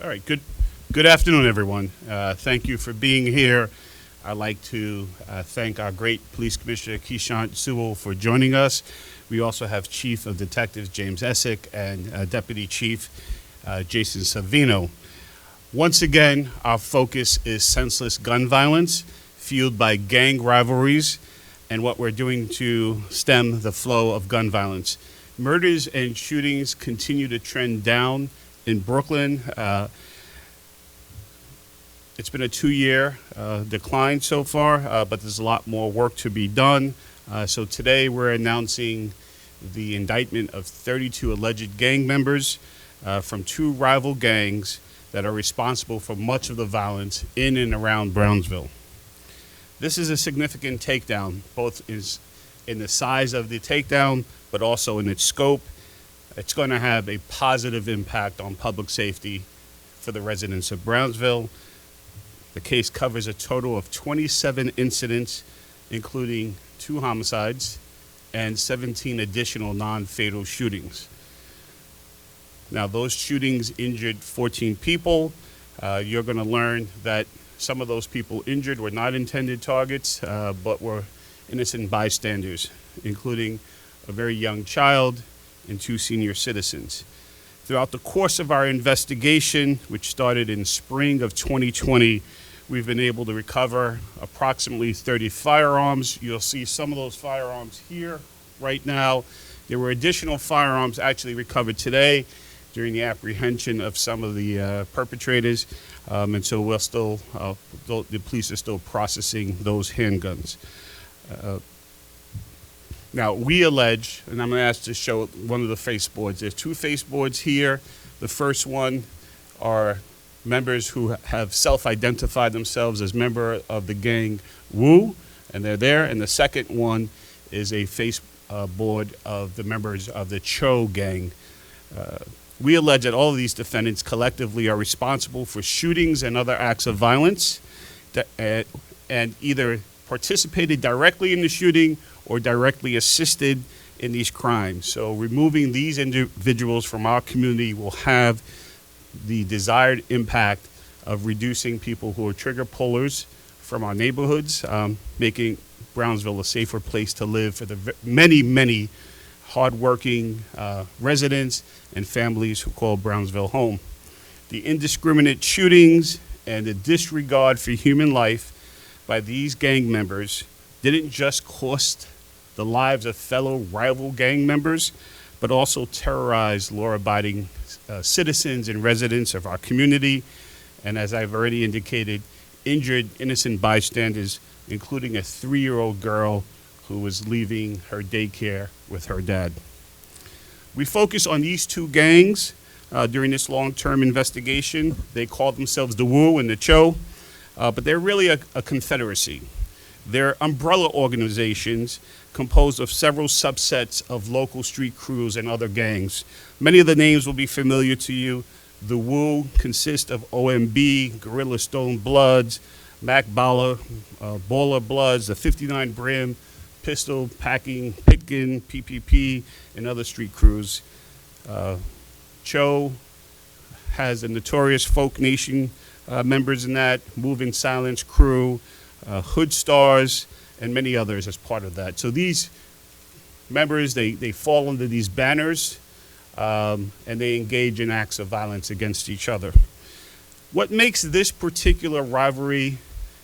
All right, good afternoon, everyone. Thank you for being here. I'd like to thank our great Police Commissioner Keechant Sewell for joining us. We also have Chief of Detectives James Essick and Deputy Chief Jason Savino. Once again, our focus is senseless gun violence fueled by gang rivalries and what we're doing to stem the flow of gun violence. Murders and shootings continue to trend down in Brooklyn. It's been a 2-year decline so far, but there's a lot more work to be done. So today we're announcing the indictment of 32 alleged gang members from 2 rival gangs that are responsible for much of the violence in and around Brownsville. This is a significant takedown, both in the size of the takedown, but also in its scope. It's going to have a positive impact on public safety for the residents of Brownsville. The case covers a total of 27 incidents, including 2 homicides and 17 additional non-fatal shootings. Now, those shootings injured 14 people. You're going to learn that some of those people injured were not intended targets, but were innocent bystanders, including a very young child and 2 senior citizens. Throughout the course of our investigation, which started in spring of 2020, we've been able to recover approximately 30 firearms. You'll see some of those firearms here right now. There were additional firearms actually recovered today during the apprehension of some of the perpetrators, and so the police are still processing those handguns. Now, we allege, and I'm going to ask to show one of the face boards. There's 2 face boards here. The first one are members who have self-identified themselves as member of the gang WOOO, and they're there. And the second one is a face board of the members of the CHOO gang. We allege that all of these defendants collectively are responsible for shootings and other acts of violence and either participated directly in the shooting or directly assisted in these crimes. So removing these individuals from our community will have the desired impact of reducing people who are trigger pullers from our neighborhoods, making Brownsville a safer place to live for the many hardworking residents and families who call Brownsville home. The indiscriminate shootings and the disregard for human life by these gang members didn't just cost the lives of fellow rival gang members, but also terrorize law-abiding citizens and residents of our community, and as I've already indicated, injured innocent bystanders, including a 3-year-old girl who was leaving her daycare with her dad. We focus on these 2 gangs during this long-term investigation. They call themselves the WOOO and the CHOO, but they're really a confederacy. They're umbrella organizations composed of several subsets of local street crews and other gangs. Many of the names will be familiar to you. The WOOO consists of OMB, Gorilla Stone Bloods, Mac Baller, Baller Bloods, the 59 Brim, Pistol, Packing, Pitkin, PPP, and other street crews. CHOO has the notorious Folk Nation members in that, Moving Silence crew, Hood Stars, and many others as part of that. So these members, they fall under these banners, and they engage in acts of violence against each other. What makes this particular rivalry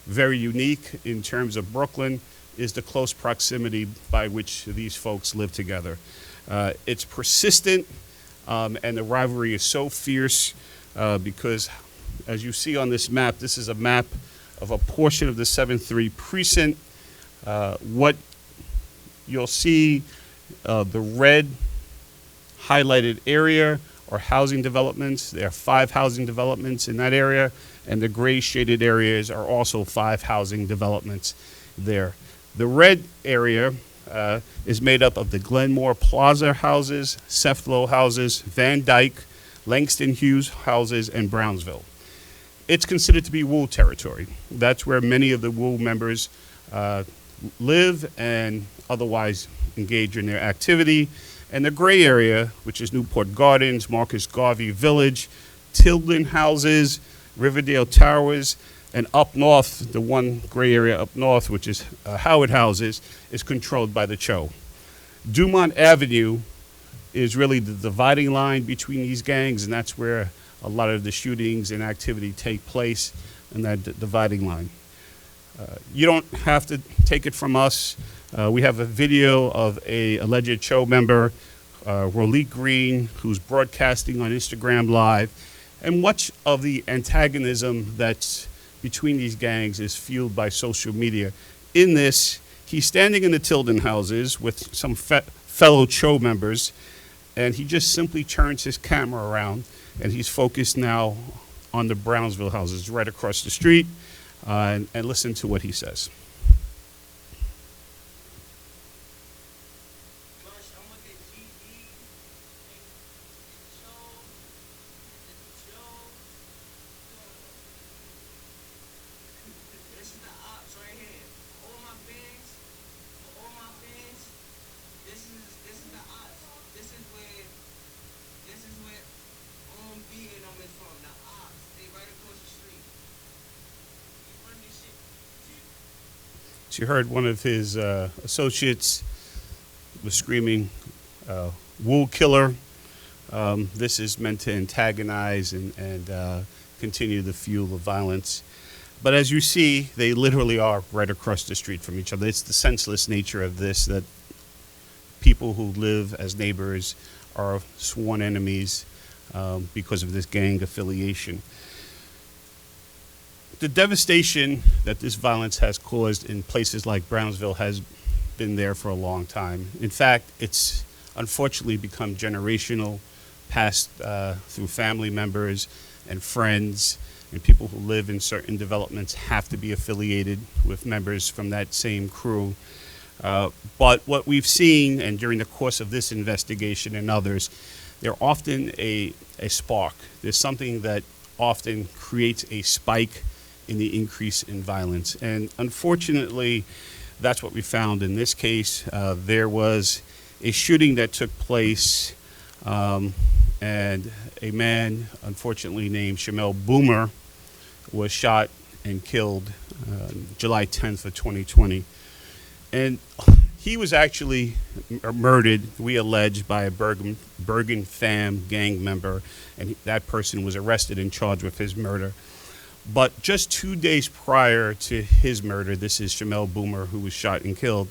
very unique in terms of Brooklyn is the close proximity by which these folks live together. It's persistent, and the rivalry is so fierce because, as you see on this map, this is a map of a portion of the 7-3 precinct. What you'll see, the red highlighted area are housing developments. There are 5 housing developments in that area, and the gray shaded areas are also 5 housing developments there. The red area is made up of the Glenmore Plaza houses, Seflo houses, Van Dyke, Langston Hughes houses, and Brownsville. It's considered to be WOOO territory. That's where many of the WOOO members live and otherwise engage in their activity. And the gray area, which is Newport Gardens, Marcus Garvey Village, Tilden houses, Riverdale Towers, and up north, the one gray area up north, which is Howard houses, is controlled by the CHO. Dumont Avenue is really the dividing line between these gangs, and that's where a lot of the shootings and activity take place, in that dividing line. You don't have to take it from us. We have a video of a alleged CHO member, Rolik Green, who's broadcasting on Instagram Live, and much of the antagonism that's between these gangs is fueled by social media. In this, he's standing in the Tilden houses with some fellow CHO members, and he just simply turns his camera around, and he's focused now on the Brownsville houses right across the street, and listen to what he says. You heard one of his associates was screaming, "WOOO killer." This is meant to antagonize and continue the fuel of violence. But as you see, they literally are right across the street from each other. It's the senseless nature of this, that people who live as neighbors are sworn enemies because of this gang affiliation. The devastation that this violence has caused in places like Brownsville has been there for a long time. In fact, it's unfortunately become generational, passed through family members and friends, and people who live in certain developments have to be affiliated with members from that same crew. But what we've seen, and during the course of this investigation and others, they're often a spark. There's something that often creates a spike in the increase in violence. And unfortunately, that's what we found in this case. There was a shooting that took place, and a man, unfortunately named Sewell Boomer, was shot and killed July 10th of 2020. And he was actually murdered, we allege, by a Bergen Fam gang member, and that person was arrested and charged with his murder. But just 2 days prior to his murder, this is Sewell Boomer, who was shot and killed,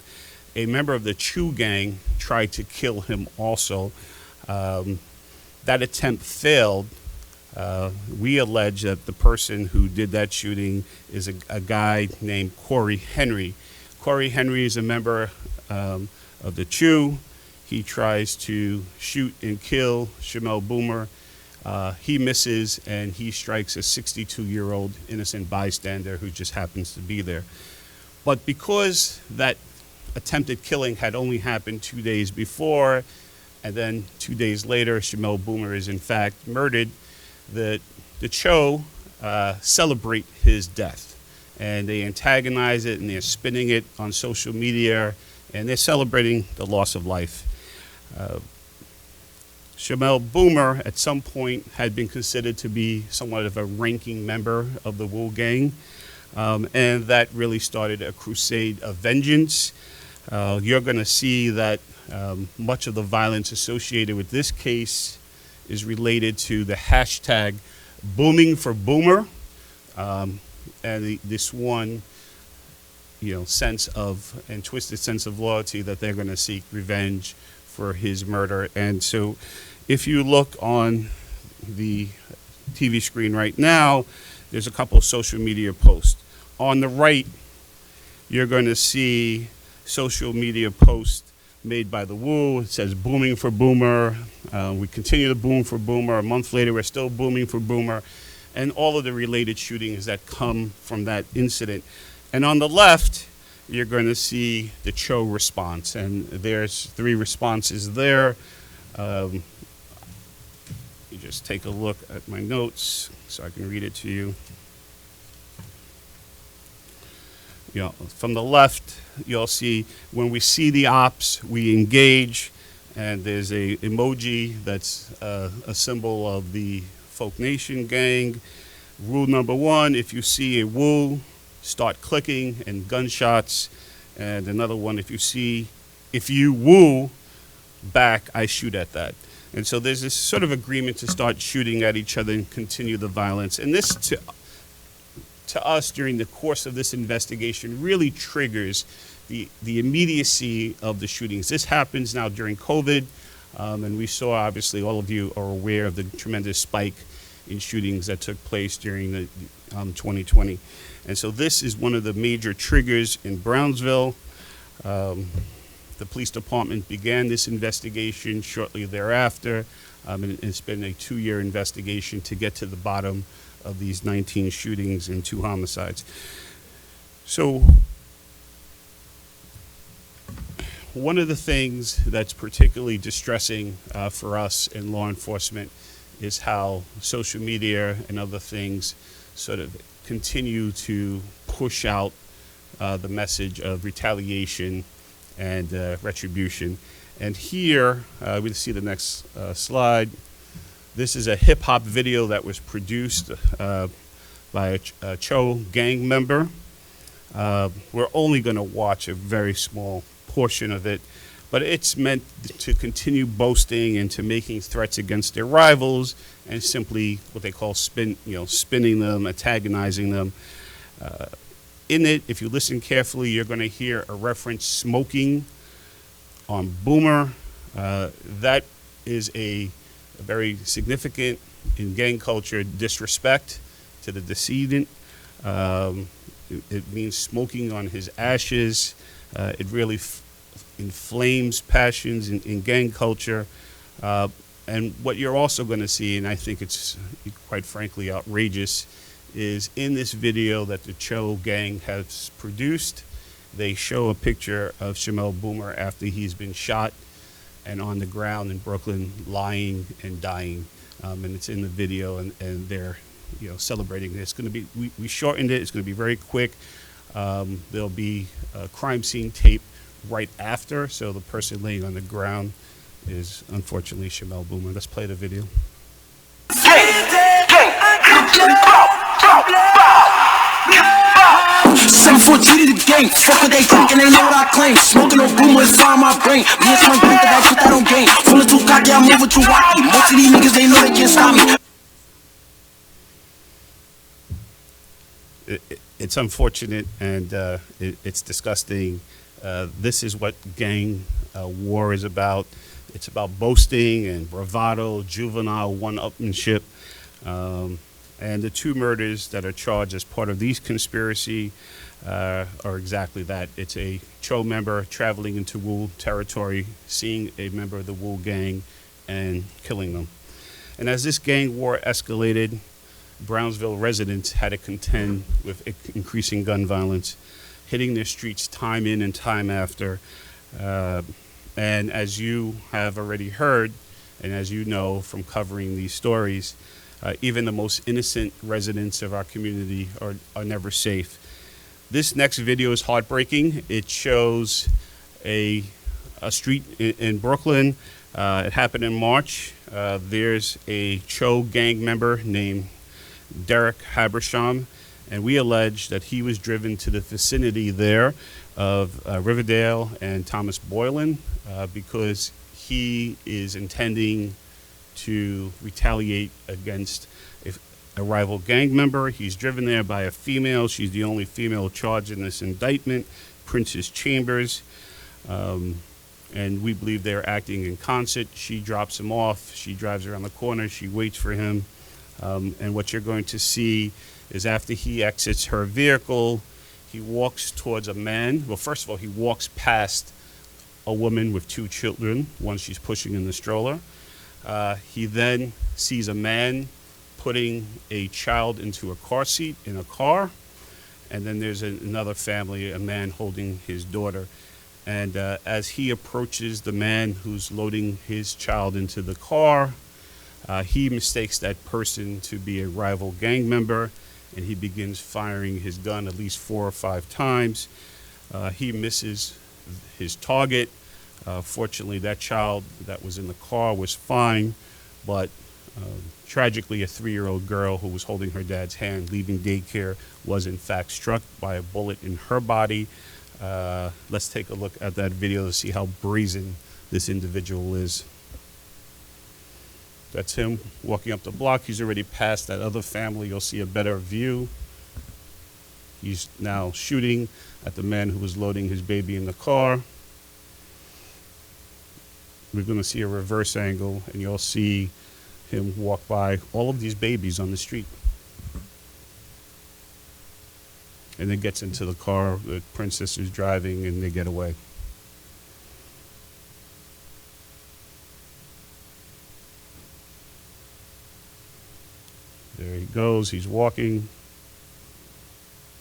a member of the CHO gang tried to kill him also. That attempt failed. We allege that the person who did that shooting is a guy named Corey Henry. Corey Henry is a member of the CHO. He tries to shoot and kill Sewell Boomer. He misses, and he strikes a 62-year-old innocent bystander who just happens to be there. But because that attempted killing had only happened 2 days before, and then 2 days later, Sewell Boomer is in fact murdered, the CHO celebrate his death. And they antagonize it, and they're spinning it on social media, and they're celebrating the loss of life. Sewell Boomer, at some point, had been considered to be somewhat of a ranking member of the WOOO gang, and that really started a crusade of vengeance. You're going to see that much of the violence associated with this case is related to the hashtag booming for Boomer, and this one, sense of and twisted sense of loyalty that they're going to seek revenge for his murder. And so if you look on the TV screen right now, there's a couple of social media posts. On the right, you're going to see social media posts made by the WOOO. It says booming for Boomer. We continue to boom for Boomer. A month later, we're still booming for Boomer. And all of the related shootings that come from that incident. And on the left, you're going to see the CHO response, and there's 3 responses there. You just take a look at my notes so I can read it to you. From the left, you'll see when we see the ops, we engage, and there's a emoji that's a symbol of the Folk Nation gang. Rule number 1, if you see a WOO, start clicking and gunshots. And another one, if you WOO back, I shoot at that. And so there's this sort of agreement to start shooting at each other and continue the violence. And this, to us, during the course of this investigation, really triggers the immediacy of the shootings. This happens now during COVID, and we saw, obviously, all of you are aware of the tremendous spike in shootings that took place during the 2020. And so this is one of the major triggers in Brownsville. The police department began this investigation shortly thereafter, and it's been a 2-year investigation to get to the bottom of these 19 shootings and 2 homicides. So one of the things that's particularly distressing for us in law enforcement is how social media and other things sort of continue to push out the message of retaliation and retribution. And here, we'll see the next slide. This is a hip hop video that was produced by a CHOO gang member. We're only going to watch a very small portion of it, but it's meant to continue boasting and to making threats against their rivals and simply what they call spinning them, antagonizing them. In it, if you listen carefully, you're going to hear a reference smoking on Boomer. That is a very significant, in gang culture, disrespect to the decedent. It means smoking on his ashes. It really inflames passions in gang culture. And what you're also going to see, and I think it's quite frankly outrageous, is in this video that the CHOO gang has produced, they show a picture of Shamel Boomer after he's been shot and on the ground in Brooklyn, lying and dying. And it's in the video, and they're celebrating. It's going to be, we shortened it, it's going to be very quick. There'll be a crime scene tape right after, so the person laying on the ground is unfortunately Shamel Boomer. Let's play the video. 7-4 G to the game. Fuck what they think and they know what I claim. Smoking on Boomer is fire my brain. Me and Swank think that I put that on game. Full of too cocky, I'm moving too wacky. Most of these niggas, they know they can't stop me. It's unfortunate, and it's disgusting. This is what gang war is about. It's about boasting and bravado, juvenile one-upmanship. And the 2 murders that are charged as part of these conspiracy are exactly that. It's a CHOO member traveling into WOO territory, seeing a member of the WOO gang, and killing them. And as this gang war escalated, Brownsville residents had to contend with increasing gun violence, hitting their streets time in and time after. And as you have already heard, and as you know from covering these stories, even the most innocent residents of our community are never safe. This next video is heartbreaking. It shows a street in Brooklyn. It happened in March. There's a CHOO gang member named Derek Habersham, and we allege that he was driven to the vicinity there of Riverdale and Thomas Boylan because he is intending to retaliate against a rival gang member. He's driven there by a female. She's the only female charged in this indictment, Princess Chambers. And we believe they're acting in concert. She drops him off. She drives around the corner. She waits for him. And what you're going to see is after he exits her vehicle, he walks towards a man. Well, first of all, he walks past a woman with 2 children, one she's pushing in the stroller. He then sees a man putting a child into a car seat in a car. And then there's another family, a man holding his daughter. And as he approaches the man who's loading his child into the car, he mistakes that person to be a rival gang member, and he begins firing his gun at least 4 or 5 times. He misses his target. Fortunately, that child that was in the car was fine, but Tragically, a 3-year-old girl who was holding her dad's hand leaving daycare was in fact struck by a bullet in her body. Let's take a look at that video to see how brazen this individual is. That's him walking up the block. He's already past that other family. You'll see a better view. He's now shooting at the man who was loading his baby in the car. We're going to see a reverse angle, and you'll see him walk by all of these babies on the street. And then gets into the car, the princess is driving, and they get away. There he goes, he's walking,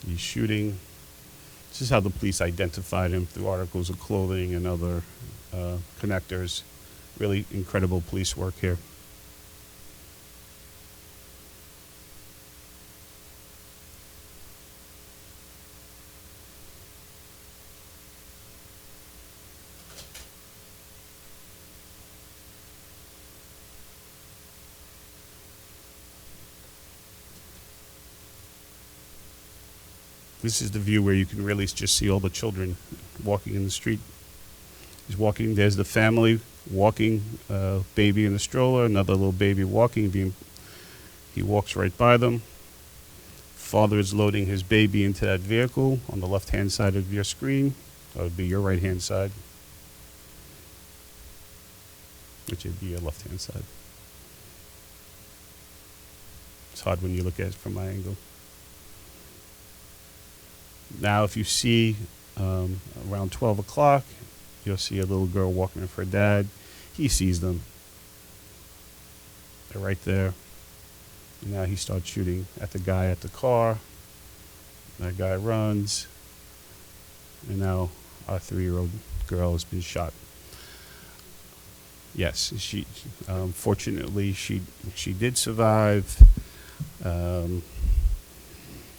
he's shooting. This is how the police identified him, through articles of clothing and other connectors. Really incredible police work here. This is the view where you can really just see all the children walking in the street. He's walking, there's the family walking, baby in the stroller, another little baby walking. He walks right by them. Father is loading his baby into that vehicle on the left-hand side of your screen. That would be your right-hand side, which would be your left-hand side. It's hard when you look at it from my angle. Now, if you see around 12 o'clock, you'll see a little girl walking with her dad. He sees them. They're right there. And now he starts shooting at the guy at the car. That guy runs. And now our 3-year-old girl has been shot. Yes, fortunately, she did survive.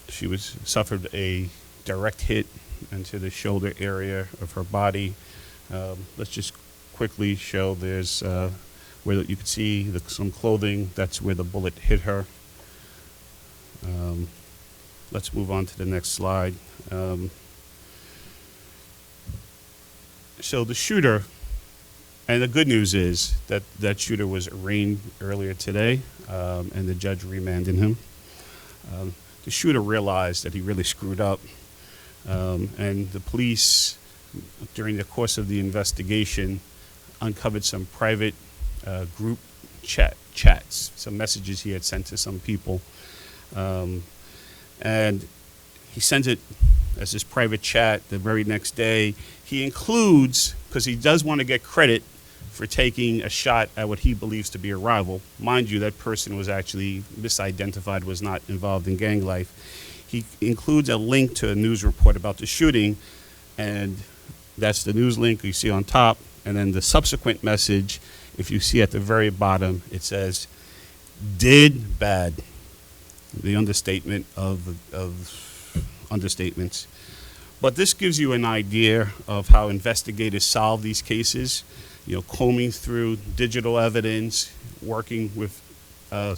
She suffered a direct hit into the shoulder area of her body. Let's just quickly show there's where you can see some clothing. That's where the bullet hit her. Let's move on to the next slide. So the shooter, and the good news is that that shooter was arraigned earlier today, and the judge remanded him. The shooter realized that he really screwed up, and the police, during the course of the investigation, uncovered some private group chats, some messages he had sent to some people, and he sends it as this private chat. The very next day, he includes, because he does want to get credit for taking a shot at what he believes to be a rival. Mind you, that person was actually misidentified, was not involved in gang life. He includes a link to a news report about the shooting, and that's the news link you see on top. And then the subsequent message, if you see at the very bottom, it says, "Did bad." The understatement of understatements. But this gives you an idea of how investigators solve these cases. Combing through digital evidence, working with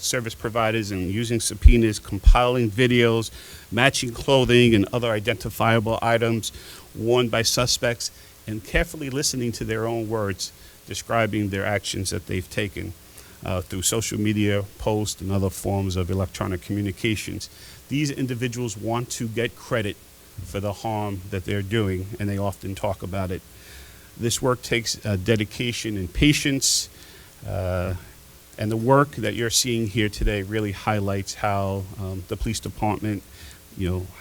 service providers and using subpoenas, compiling videos, matching clothing and other identifiable items worn by suspects, and carefully listening to their own words, describing their actions that they've taken through social media posts and other forms of electronic communications. These individuals want to get credit for the harm that they're doing, and they often talk about it. This work takes dedication and patience, and the work that you're seeing here today really highlights how the police department,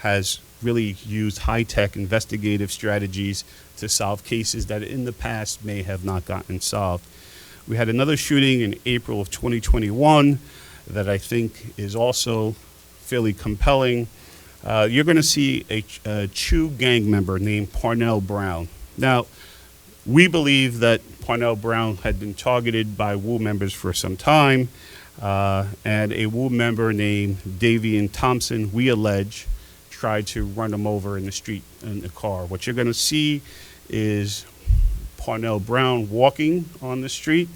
has really used high-tech investigative strategies to solve cases that in the past may have not gotten solved. We had another shooting in April of 2021 that I think is also fairly compelling. You're going to see a CHOO gang member named Parnell Brown. Now, we believe that Parnell Brown had been targeted by WOOO members for some time, and a WOOO member named Davian Thompson, we allege, tried to run him over in the street in the car. What you're going to see is Parnell Brown walking on the street.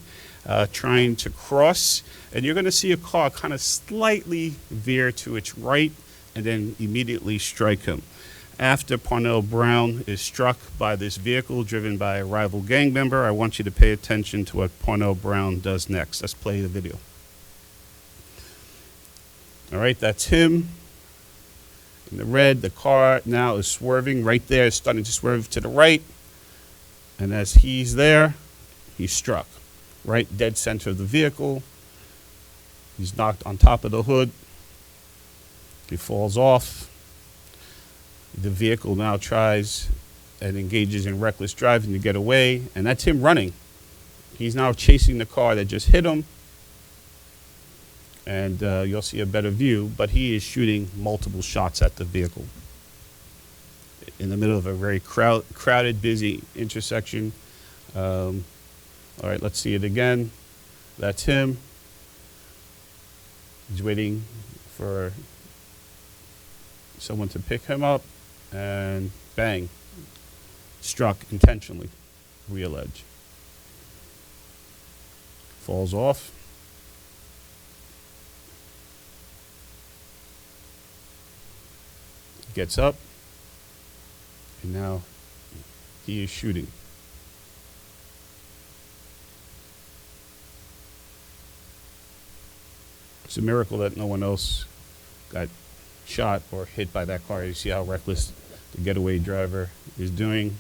trying to cross, and you're going to see a car kind of slightly veer to its right and then immediately strike him. After Parnell Brown is struck by this vehicle driven by a rival gang member, I want you to pay attention to what Parnell Brown does next. Let's play the video. All right, that's him. In the red, the car now is swerving right there, it's starting to swerve to the right. And as he's there, he's struck. Right dead center of the vehicle. He's knocked on top of the hood. He falls off. The vehicle now tries and engages in reckless driving to get away, and that's him running. He's now chasing the car that just hit him, and you'll see a better view, but he is shooting multiple shots at the vehicle in the middle of a very crowded, busy intersection. All right, let's see it again. That's him. He's waiting for someone to pick him up, and bang, struck intentionally, we allege. Falls off. Gets up, and now he is shooting. It's a miracle that no one else got shot or hit by that car. You see how reckless the getaway driver is doing.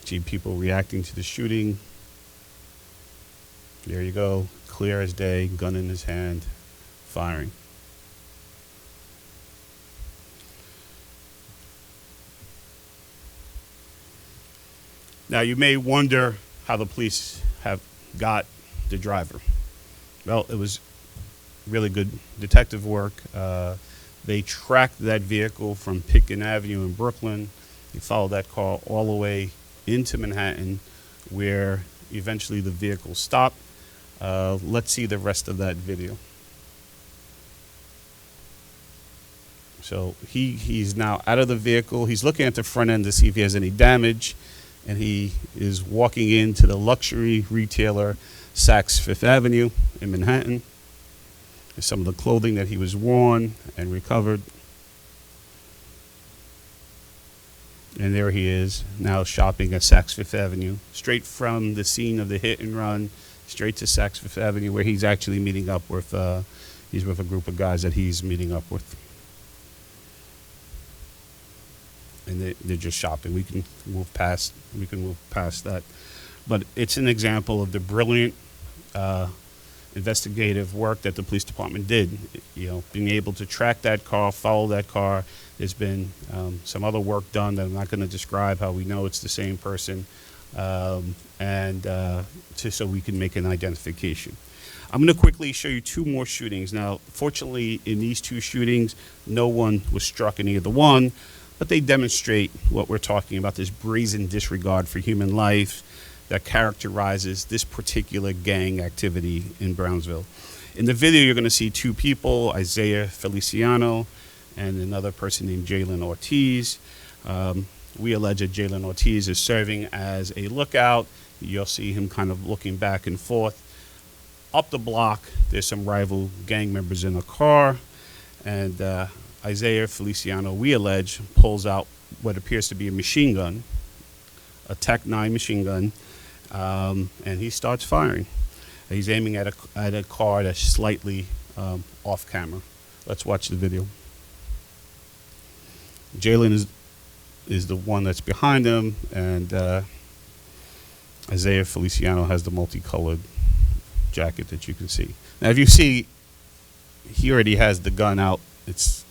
See people reacting to the shooting. There you go, clear as day, gun in his hand, firing. Now you may wonder how the police have got the driver. Well, it was really good detective work. They tracked that vehicle from Pitkin Avenue in Brooklyn. They followed that car all the way into Manhattan, where eventually the vehicle stopped. Let's see the rest of that video. So he's now out of the vehicle. He's looking at the front end to see if he has any damage, and he is walking into the luxury retailer Saks Fifth Avenue in Manhattan. There's some of the clothing that he was worn and recovered. And there he is, now shopping at Saks Fifth Avenue, straight from the scene of the hit and run, straight to Saks Fifth Avenue, where he's actually meeting up with, he's with a group of guys that he's meeting up with. And they're just shopping. We can move past that. But it's an example of the brilliant investigative work that the police department did. You know, being able to track that car, follow that car. There's been some other work done that I'm not going to describe, how we know it's the same person, so we can make an identification. I'm going to quickly show you two more shootings. Now, fortunately, in these two shootings, no one was struck in either one, but they demonstrate what we're talking about, this brazen disregard for human life that characterizes this particular gang activity in Brownsville. In the video, you're going to see two people, Isaiah Feliciano and another person named Jalen Ortiz. We allege that Jalen Ortiz is serving as a lookout. You'll see him kind of looking back and forth. Up the block, there's some rival gang members in a car, and Isaiah Feliciano, we allege, pulls out what appears to be a machine gun, a Tech 9 machine gun, and he starts firing. He's aiming at a car that's slightly off camera. Let's watch the video. Jalen is the one that's behind him, and Isaiah Feliciano has the multicolored jacket that you can see. Now, if you see, he already has the gun out. It's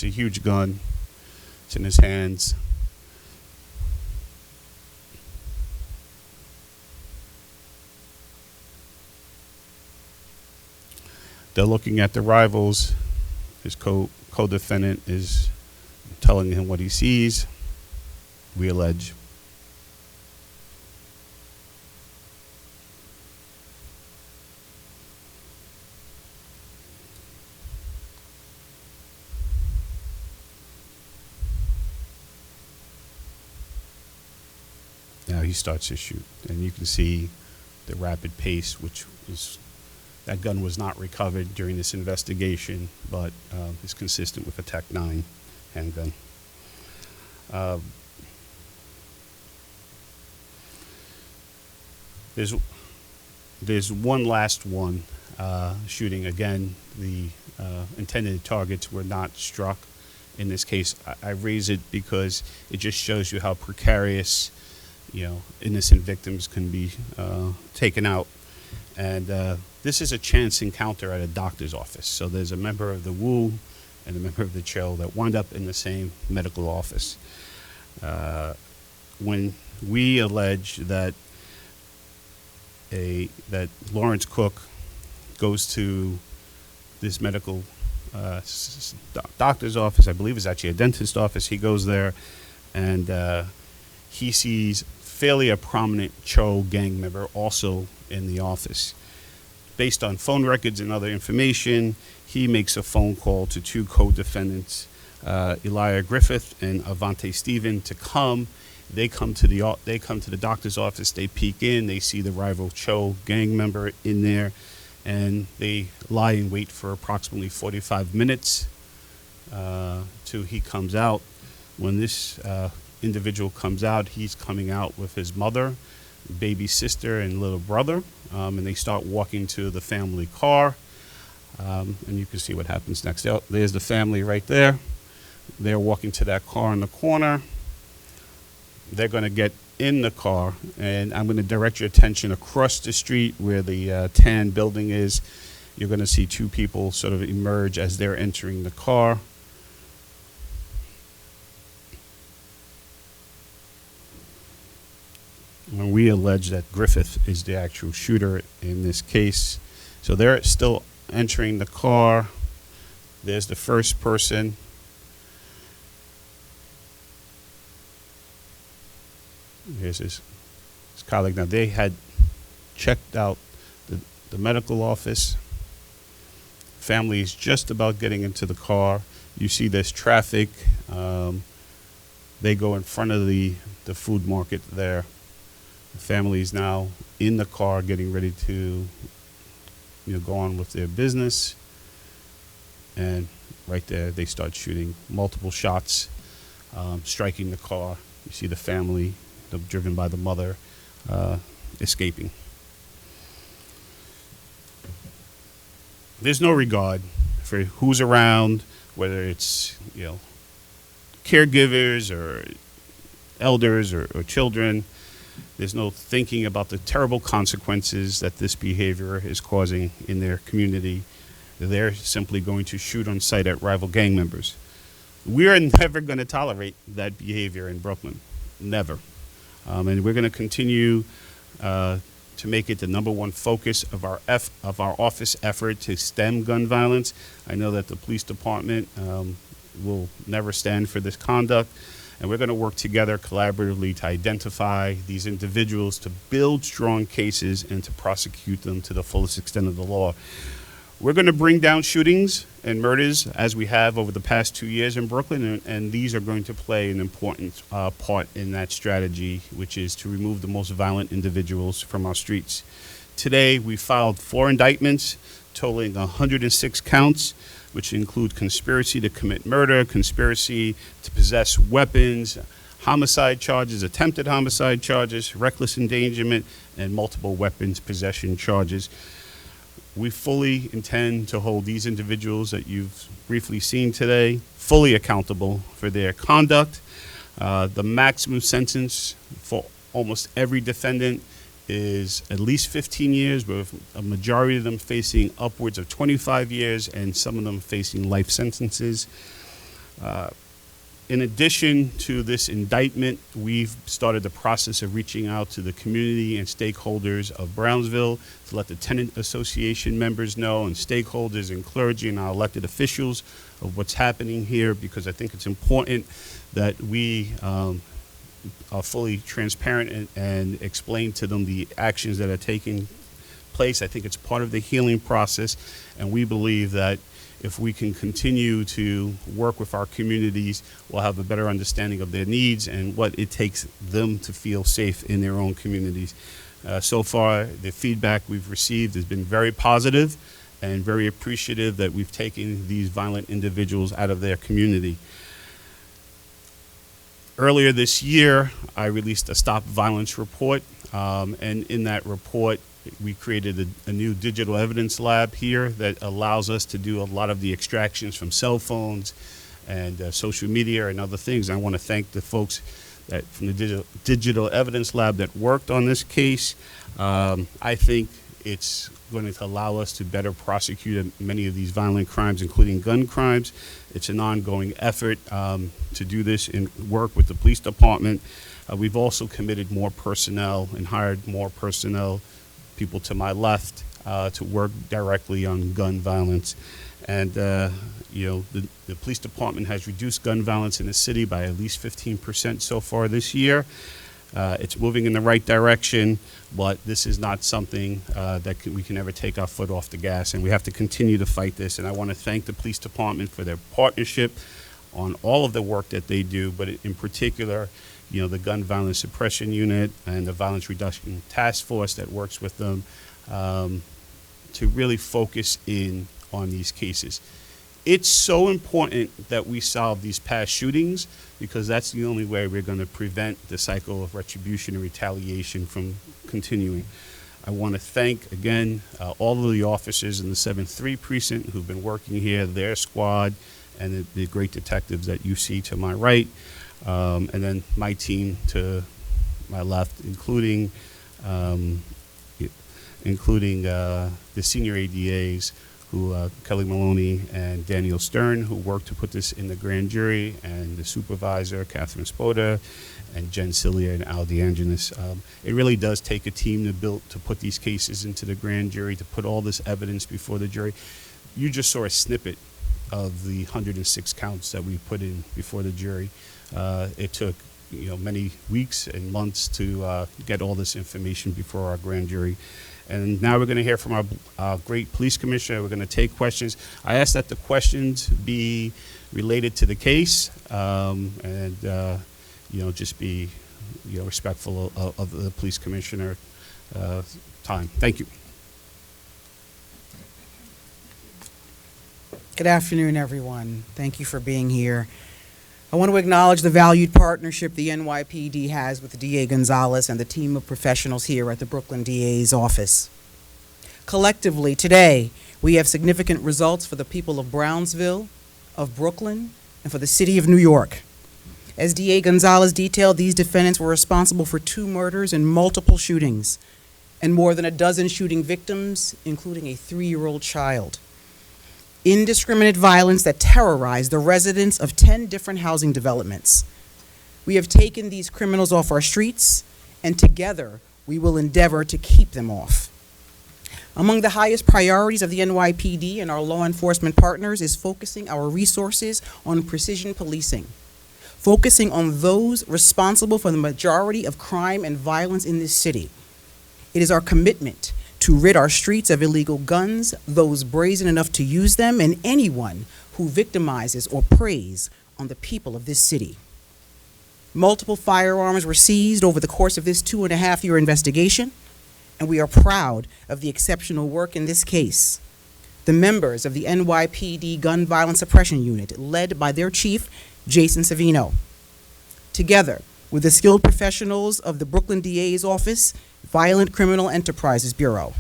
a huge gun. It's in his hands. They're looking at the rivals. His co-defendant is telling him what he sees, we allege. now he starts to shoot. And you can see the rapid pace, which is, that gun was not recovered during this investigation, but is consistent with a Tec-9 handgun. There's one last one shooting. Again, the intended targets were not struck. In this case, I raise it because it just shows you how precarious, innocent victims can be taken out. And this is a chance encounter at a doctor's office. So there's a member of the WOOO and a member of the CHOO that wind up in the same medical office. When we allege that that Lawrence Cook goes to this medical doctor's office, I believe it's actually a dentist office. He goes there and he sees fairly a prominent CHOO gang member also in the office. Based on phone records and other information, he makes a phone call to two co-defendants, Elijah Griffith and Avante Stephen, to come. They come to the doctor's office. They peek in. They see the rival CHOO gang member in there, and they lie in wait for approximately 45 minutes till he comes out. When this individual comes out, he's coming out with his mother, baby sister, and little brother, and they start walking to the family car. And you can see what happens next. There's the family right there. They're walking to that car in the corner. They're going to get in the car, and I'm going to direct your attention across the street where the tan building is. You're going to see two people sort of emerge as they're entering the car. And we allege that Griffith is the actual shooter in this case. So they're still entering the car. There's the first person. Here's his colleague. Now, they had checked out the medical office. Family is just about getting into the car. You see there's traffic. They go in front of the food market there. The family is now in the car getting ready to go on with their business. And right there, they start shooting multiple shots, striking the car. You see the family, driven by the mother, escaping. There's no regard for who's around, whether it's caregivers or elders or children. There's no thinking about the terrible consequences that this behavior is causing in their community. They're simply going to shoot on sight at rival gang members. We are never going to tolerate that behavior in Brooklyn. Never. And we're going to continue to make it the #1 focus of our office effort to stem gun violence. I know that the police department will never stand for this conduct, and we're going to work together collaboratively to identify these individuals, to build strong cases, and to prosecute them to the fullest extent of the law. We're going to bring down shootings and murders as we have over the past 2 years in Brooklyn, and these are going to play an important part in that strategy, which is to remove the most violent individuals from our streets. Today, we filed 4 indictments totaling 106 counts, which include conspiracy to commit murder, conspiracy to possess weapons, homicide charges, attempted homicide charges, reckless endangerment, and multiple weapons possession charges. We fully intend to hold these individuals that you've briefly seen today fully accountable for their conduct. The maximum sentence for almost every defendant is at least 15 years, with a majority of them facing upwards of 25 years and some of them facing life sentences. In addition to this indictment, we've started the process of reaching out to the community and stakeholders of Brownsville to let the tenant association members know, and stakeholders and clergy and our elected officials, of what's happening here, because I think it's important that we are fully transparent and explain to them the actions that are taking place. I think it's part of the healing process, and we believe that if we can continue to work with our communities, we'll have a better understanding of their needs and what it takes them to feel safe in their own communities. So far, the feedback we've received has been very positive and very appreciative that we've taken these violent individuals out of their community. Earlier this year, I released a Stop Violence report, and in that report, we created a new digital evidence lab here that allows us to do a lot of the extractions from cell phones and social media and other things. I want to thank the folks from the digital evidence lab that worked on this case. I think it's going to allow us to better prosecute many of these violent crimes, including gun crimes. It's an ongoing effort to do this and work with the police department. We've also committed more personnel and hired more personnel, people to my left, to work directly on gun violence. And you know, the police department has reduced gun violence in the city by at least 15% so far this year. It's moving in the right direction, but this is not something that we can ever take our foot off the gas, and we have to continue to fight this. And I want to thank the police department for their partnership on all of the work that they do, but in particular, you know, the Gun Violence Suppression Unit and the Violence Reduction Task Force that works with them to really focus in on these cases. It's so important that we solve these past shootings because that's the only way we're going to prevent the cycle of retribution and retaliation from continuing. I want to thank, again, all of the officers in the 7-3 precinct who've been working here, their squad, and the great detectives that you see to my right, and then my team to my left, including the senior ADAs, Kelly Maloney and Daniel Stern, who worked to put this in the grand jury, and the supervisor, Catherine Spoda, and Jen Cilia and Al DeAngelis. It really does take a team to put these cases into the grand jury, to put all this evidence before the jury. You just saw a snippet of the 106 counts that we put in before the jury. It took many weeks and months to get all this information before our grand jury. And now we're going to hear from our great police commissioner. We're going to take questions. I ask that the questions be related to the case, and just be respectful of the police commissioner time. Thank you. Good afternoon, everyone. Thank you for being here. I want to acknowledge the valued partnership the NYPD has with DA Gonzalez and the team of professionals here at the Brooklyn DA's office. Collectively, today, we have significant results for the people of Brownsville, of Brooklyn, and for the city of New York. As DA Gonzalez detailed, these defendants were responsible for 2 murders and multiple shootings, and more than a dozen shooting victims, including a 3-year-old child. Indiscriminate violence that terrorized the residents of 10 different housing developments. We have taken these criminals off our streets, and together we will endeavor to keep them off. Among the highest priorities of the NYPD and our law enforcement partners is focusing our resources on precision policing, focusing on those responsible for the majority of crime and violence in this city. It is our commitment to rid our streets of illegal guns, those brazen enough to use them, and anyone who victimizes or preys on the people of this city. Multiple firearms were seized over the course of this 2.5-year investigation, and we are proud of the exceptional work in this case. The members of the NYPD Gun Violence Suppression Unit, led by their chief, Jason Savino, together with the skilled professionals of the Brooklyn DA's office, Violent Criminal Enterprises Bureau.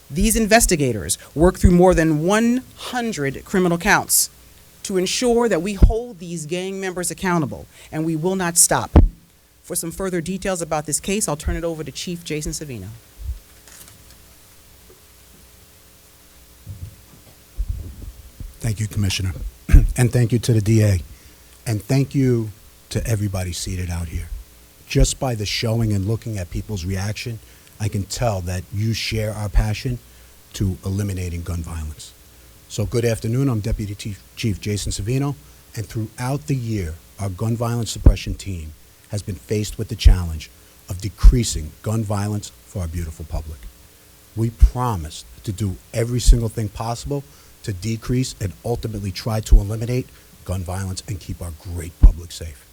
These investigators work through more than 100 criminal counts to ensure that we hold these gang members accountable, and we will not stop. For some further details about this case, I'll turn it over to Chief Jason Savino. Thank you, Commissioner, and thank you to the DA, and thank you to everybody seated out here. Just by the showing and looking at people's reaction, I can tell that you share our passion to eliminating gun violence. So good afternoon, I'm Deputy Chief Jason Savino, and throughout the year, our gun violence suppression team has been faced with the challenge of decreasing gun violence for our beautiful public. We promised to do every single thing possible to decrease and ultimately try to eliminate gun violence and keep our great public safe.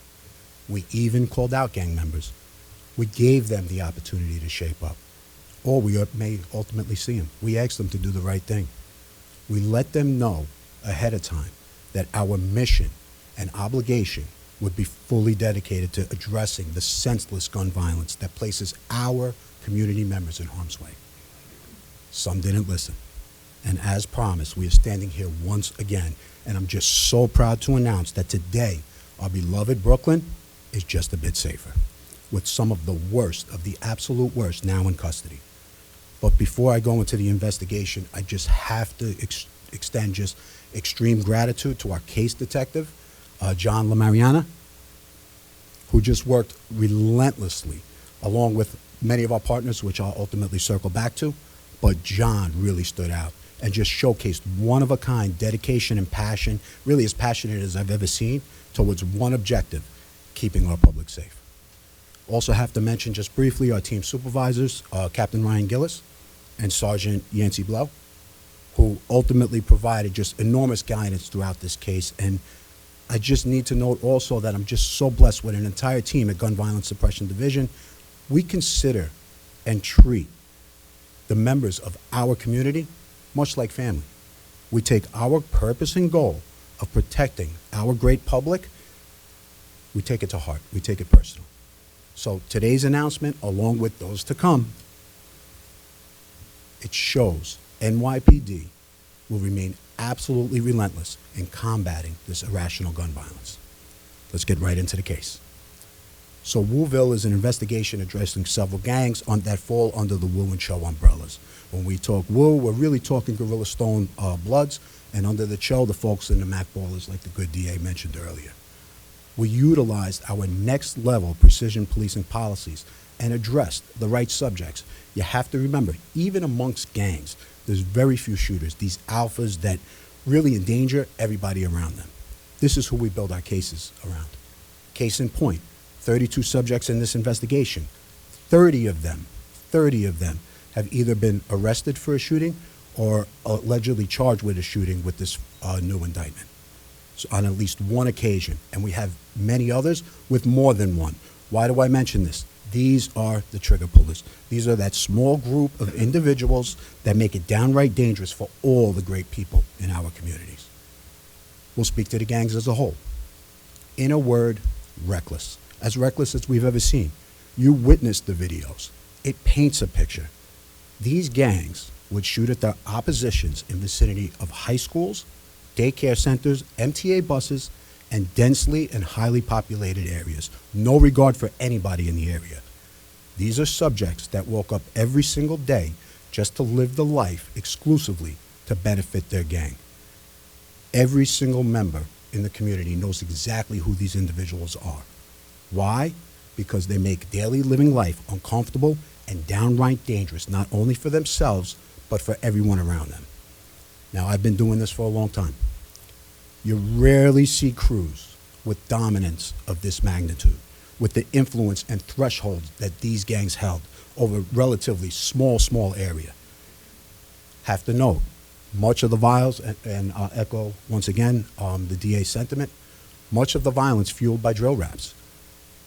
We even called out gang members. We gave them the opportunity to shape up, or we may ultimately see them. We asked them to do the right thing. We let them know ahead of time that our mission and obligation would be fully dedicated to addressing the senseless gun violence that places our community members in harm's way. Some didn't listen. And as promised, we are standing here once again, and I'm just so proud to announce that today, our beloved Brooklyn is just a bit safer, with some of the worst of the absolute worst now in custody. But before I go into the investigation, I just have to extend just extreme gratitude to our case detective, John LaMariana, who just worked relentlessly, along with many of our partners, which I'll ultimately circle back to. But John really stood out and just showcased one-of-a-kind dedication and passion, really as passionate as I've ever seen, towards one objective, keeping our public safe. Also have to mention just briefly our team supervisors, Captain Ryan Gillis and Sergeant Yancey Blow, who ultimately provided just enormous guidance throughout this case. And I just need to note also that I'm just so blessed with an entire team at Gun Violence Suppression Division. We consider and treat the members of our community much like family. We take our purpose and goal of protecting our great public, we take it to heart, we take it personal. So today's announcement, along with those to come, it shows NYPD will remain absolutely relentless in combating this irrational gun violence. Let's get right into the case. So Wooville is an investigation addressing several gangs that fall under the WOOO and CHOO umbrellas. When we talk WOOO, we're really talking Gorilla Stone Bloods, and under the CHOO, the folks in the Mac Ballers, like the good DA mentioned earlier. We utilized our next level precision policing policies and addressed the right subjects. You have to remember, even amongst gangs, there's very few shooters, these alphas that really endanger everybody around them. This is who we build our cases around. Case in point, 32 subjects in this investigation. 30 of them have either been arrested for a shooting or allegedly charged with a shooting with this new indictment. So on at least one occasion, and we have many others with more than one. Why do I mention this? These are the trigger pullers. These are that small group of individuals that make it downright dangerous for all the great people in our communities. We'll speak to the gangs as a whole. In a word, reckless. As reckless as we've ever seen. You witnessed the videos. It paints a picture. These gangs would shoot at their oppositions in vicinity of high schools, daycare centers, MTA buses, and densely and highly populated areas. No regard for anybody in the area. These are subjects that woke up every single day just to live the life exclusively to benefit their gang. Every single member in the community knows exactly who these individuals are. Why? Because they make daily living life uncomfortable and downright dangerous, not only for themselves, but for everyone around them. Now, I've been doing this for a long time. You rarely see crews with dominance of this magnitude, with the influence and thresholds that these gangs held over a relatively small area. Have to note, much of the violence, and I'll echo once again the DA's sentiment, much of the violence fueled by drill raps,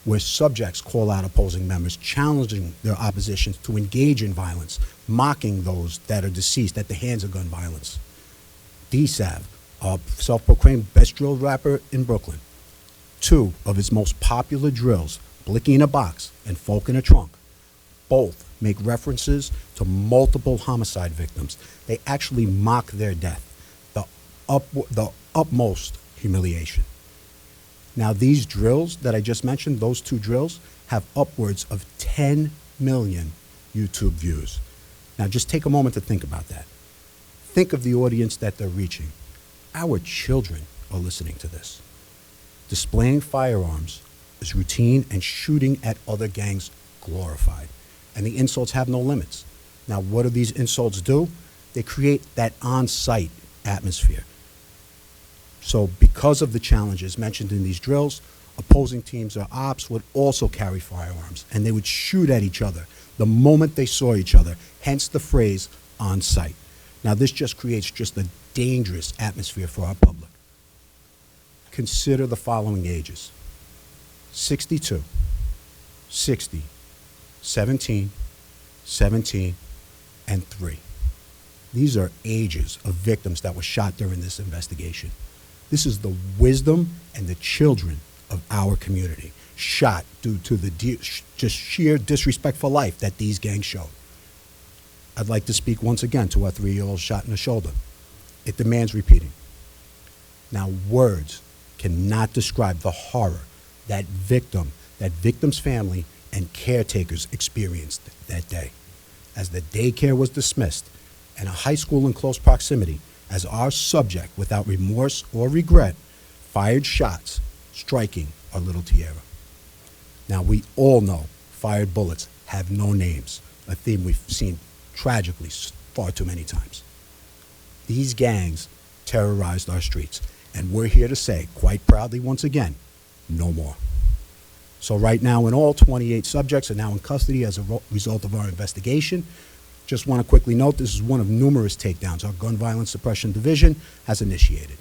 where subjects call out opposing members, challenging their opposition to engage in violence, mocking those that are deceased at the hands of gun violence. DSAV, a self-proclaimed best drill rapper in Brooklyn, two of his most popular drills, Blicky in a Box and Folk in a Trunk, both make references to multiple homicide victims. They actually mock their death, the utmost humiliation. Now, these drills that I just mentioned, those two drills, have upwards of 10 million YouTube views. Now, just take a moment to think about that. Think of the audience that they're reaching. Our children are listening to this. Displaying firearms is routine and shooting at other gangs glorified. And the insults have no limits. Now, what do these insults do? They create that on-site atmosphere. So because of the challenges mentioned in these drills, opposing teams or ops would also carry firearms, and they would shoot at each other the moment they saw each other, hence the phrase on site. Now, this just creates just a dangerous atmosphere for our public. Consider the following ages: 62, 60, 17, 17, and 3. These are ages of victims that were shot during this investigation. This is the wisdom and the children of our community, shot due to the just sheer disrespect for life that these gangs showed. I'd like to speak once again to our 3-year-old shot in the shoulder. It demands repeating. Now, words cannot describe the horror that victim's family and caretakers experienced that day. As the daycare was dismissed and a high school in close proximity, as our subject, without remorse or regret, fired shots, striking our little Tierra. Now, we all know fired bullets have no names, a theme we've seen tragically far too many times. These gangs terrorized our streets, and we're here to say, quite proudly once again, no more. So right now, in all, 28 subjects are now in custody as a result of our investigation. Just want to quickly note, this is one of numerous takedowns our Gun Violence Suppression Division has initiated.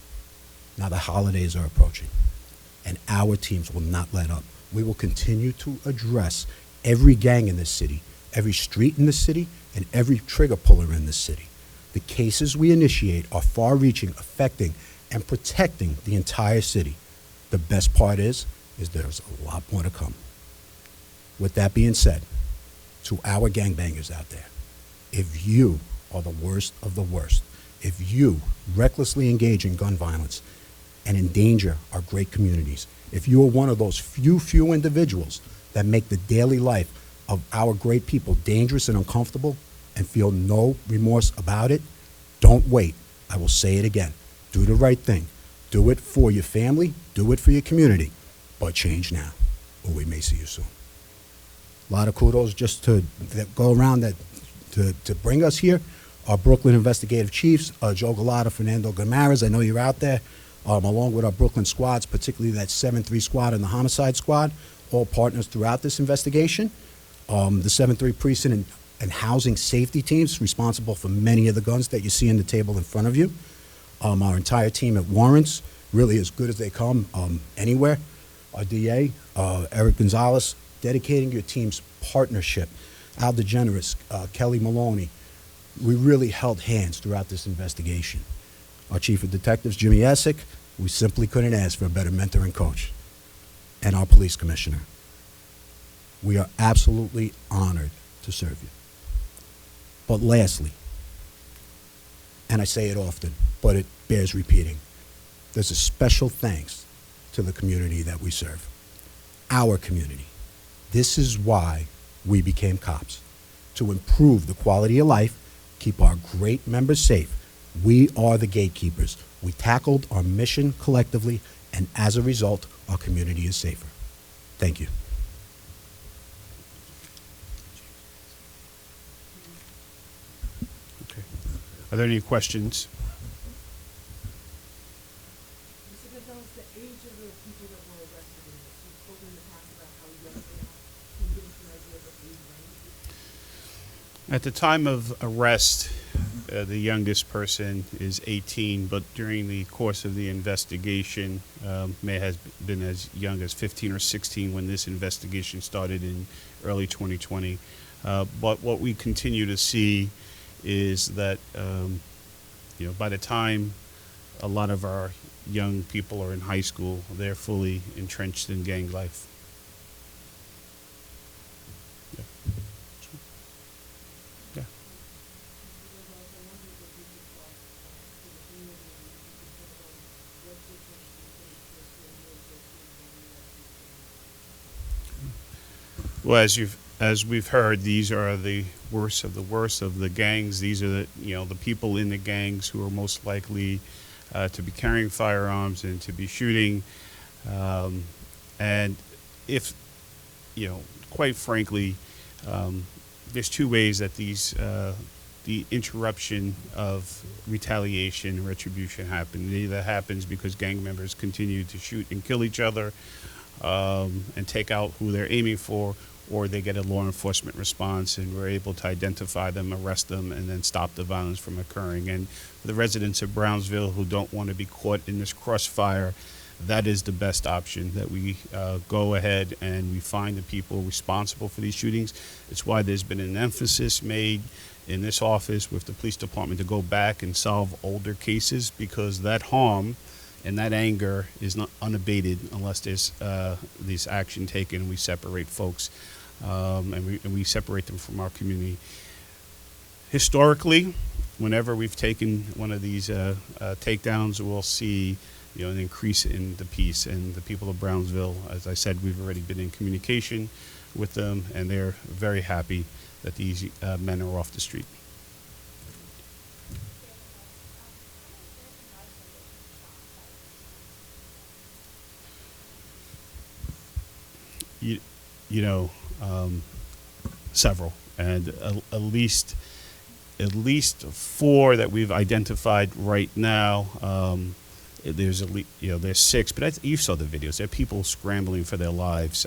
Now the holidays are approaching, and our teams will not let up. We will continue to address every gang in this city, every street in this city, and every trigger puller in this city. The cases we initiate are far-reaching, affecting, and protecting the entire city. The best part is there's a lot more to come. With that being said, to our gangbangers out there, if you are the worst of the worst, if you recklessly engage in gun violence and endanger our great communities, if you are one of those few individuals that make the daily life of our great people dangerous and uncomfortable and feel no remorse about it, don't wait. I will say it again. Do the right thing. Do it for your family. Do it for your community. But change now, or we may see you soon. A lot of kudos just to go around that to bring us here. Our Brooklyn investigative chiefs, Joe Galata, Fernando Gamarez, I know you're out there, along with our Brooklyn squads, particularly that 7-3 squad and the homicide squad, all partners throughout this investigation. The 7-3 precinct and housing safety teams responsible for many of the guns that you see on the table in front of you. Our entire team at Warrants, really as good as they come anywhere. Our DA, Eric Gonzalez, dedicating your team's partnership. Al DeGeneres, Kelly Maloney, we really held hands throughout this investigation. Our Chief of Detectives, Jimmy Essick, we simply couldn't ask for a better mentor and coach. And our Police Commissioner. We are absolutely honored to serve you. But lastly, and I say it often, but it bears repeating, there's a special thanks to the community that we serve. Our community. This is why we became cops, to improve the quality of life, keep our great members safe. We are the gatekeepers. We tackled our mission collectively, and as a result, our community is safer. Thank you. Okay. Are there any questions? Mr. Gonzalez, the age of the people that were arrested in this, you've spoken in the past about how young they are. Can you give us an idea of the age range? At the time of arrest, the youngest person is 18, but during the course of the investigation, may have been as young as 15 or 16 when this investigation started in early 2020. But what we continue to see is that, by the time a lot of our young people are in high school, they're fully entrenched in gang life. Yeah. Yeah. Well, as we've heard, these are the worst of the gangs. These are the people in the gangs who are most likely to be carrying firearms and to be shooting. And if, quite frankly, there's two ways that the interruption of retaliation and retribution happen. It either happens because gang members continue to shoot and kill each other and take out who they're aiming for, or they get a law enforcement response and we're able to identify them, arrest them, and then stop the violence from occurring. And for the residents of Brownsville who don't want to be caught in this crossfire, that is the best option, that we go ahead and we find the people responsible for these shootings. It's why there's been an emphasis made in this office with the police department to go back and solve older cases, because that harm and that anger is not unabated unless there's this action taken and we separate folks and we separate them from our community. Historically, whenever we've taken one of these takedowns, we'll see an increase in the peace. And the people of Brownsville, as I said, we've already been in communication with them, and they're very happy that these men are off the street. Several, and at least 4 that we've identified right now. There's there's 6, but you saw the videos. There are people scrambling for their lives.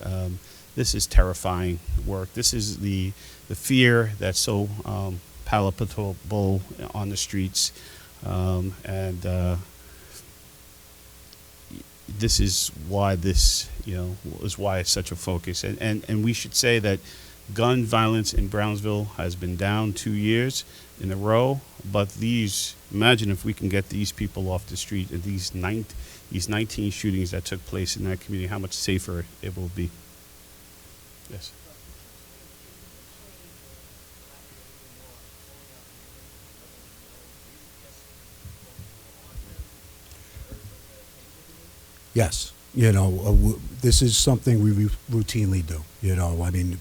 This is terrifying work. This is the fear that's so palpable on the streets, and this is why is why it's such a focus. And we should say that gun violence in Brownsville has been down 2 years in a row, but imagine if we can get these people off the street and these 19 shootings that took place in that community, how much safer it will be. Yes. Yes, this is something we routinely do. I mean,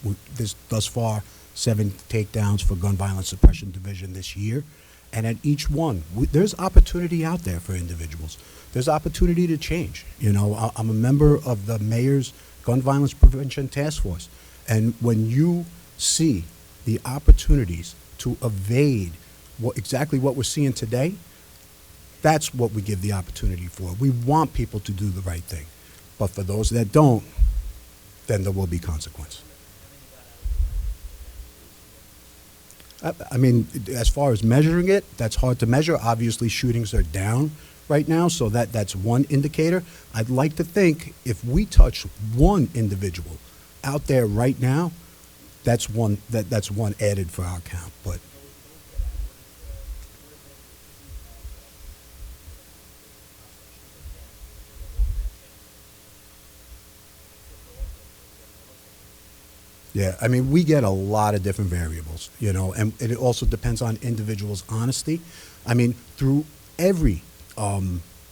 thus far, 7 takedowns for Gun Violence Suppression Division this year, and at each one, there's opportunity out there for individuals. There's opportunity to change. I'm a member of the mayor's Gun Violence Prevention Task Force, and when you see the opportunities to evade exactly what we're seeing today, that's what we give the opportunity for. We want people to do the right thing. But for those that don't, then there will be consequence. I mean, as far as measuring it, that's hard to measure. Obviously, shootings are down right now, so that's one indicator. I'd like to think if we touch one individual out there right now, that's one added for our count. But yeah, I mean, we get a lot of different variables, and it also depends on individuals' honesty. I mean, through every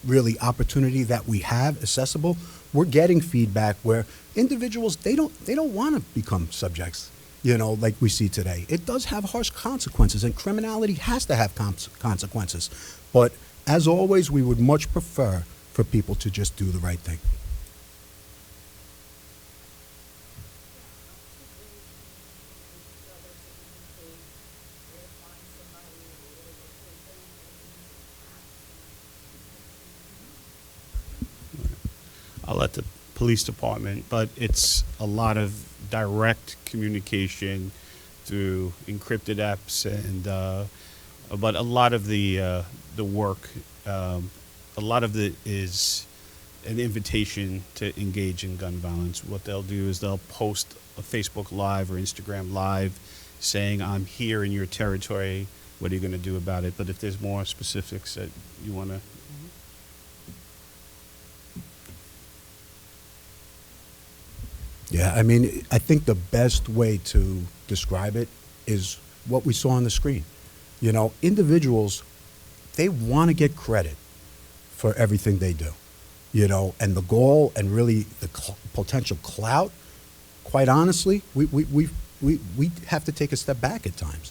really opportunity that we have accessible, we're getting feedback where individuals, they don't want to become subjects, like we see today. It does have harsh consequences, and criminality has to have consequences. But as always, we would much prefer for people to just do the right thing. I'll let the police department, but it's a lot of direct communication through encrypted apps, and but a lot of the work, a lot of it is an invitation to engage in gun violence. What they'll do is they'll post a Facebook Live or Instagram Live saying, "I'm here in your territory. What are you going to do about it?" But if there's more specifics that you want to. Yeah, I mean, I think the best way to describe it is what we saw on the screen. Individuals, they want to get credit for everything they do, and the goal and really the potential clout, quite honestly, we have to take a step back at times,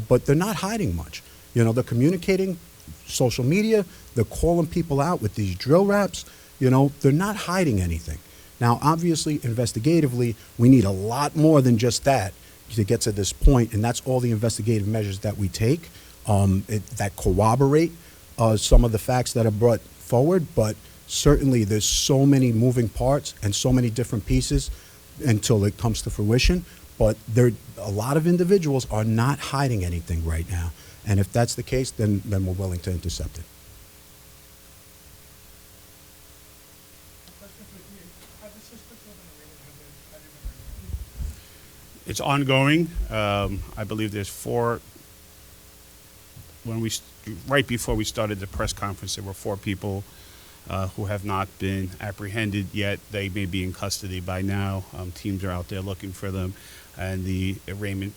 but they're not hiding much. They're communicating, social media, they're calling people out with these drill raps, they're not hiding anything. Now, obviously, investigatively, we need a lot more than just that to get to this point, and that's all the investigative measures that we take that corroborate some of the facts that are brought forward. But certainly, there's so many moving parts and so many different pieces. until it comes to fruition. But a lot of individuals are not hiding anything right now. And if that's the case, then we're willing to intercept it. It's ongoing. I believe there's 4. Right before we started the press conference, there were 4 people who have not been apprehended yet. They may be in custody by now. Teams are out there looking for them, and the arraignment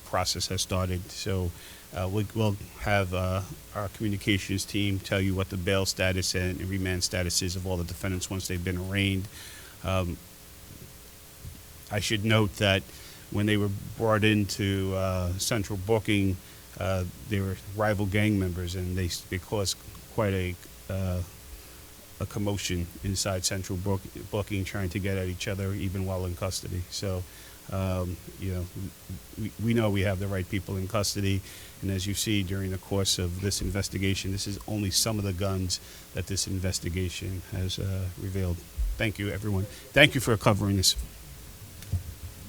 process has started. So we'll have our communications team tell you what the bail status and remand status is of all the defendants once they've been arraigned. I should note that when they were brought into central booking, they were rival gang members, and they caused quite a commotion inside central booking, trying to get at each other even while in custody. So, we know we have the right people in custody, and as you see during the course of this investigation, this is only some of the guns that this investigation has revealed. Thank you, everyone. Thank you for covering this.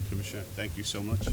Commissioner, thank you so much.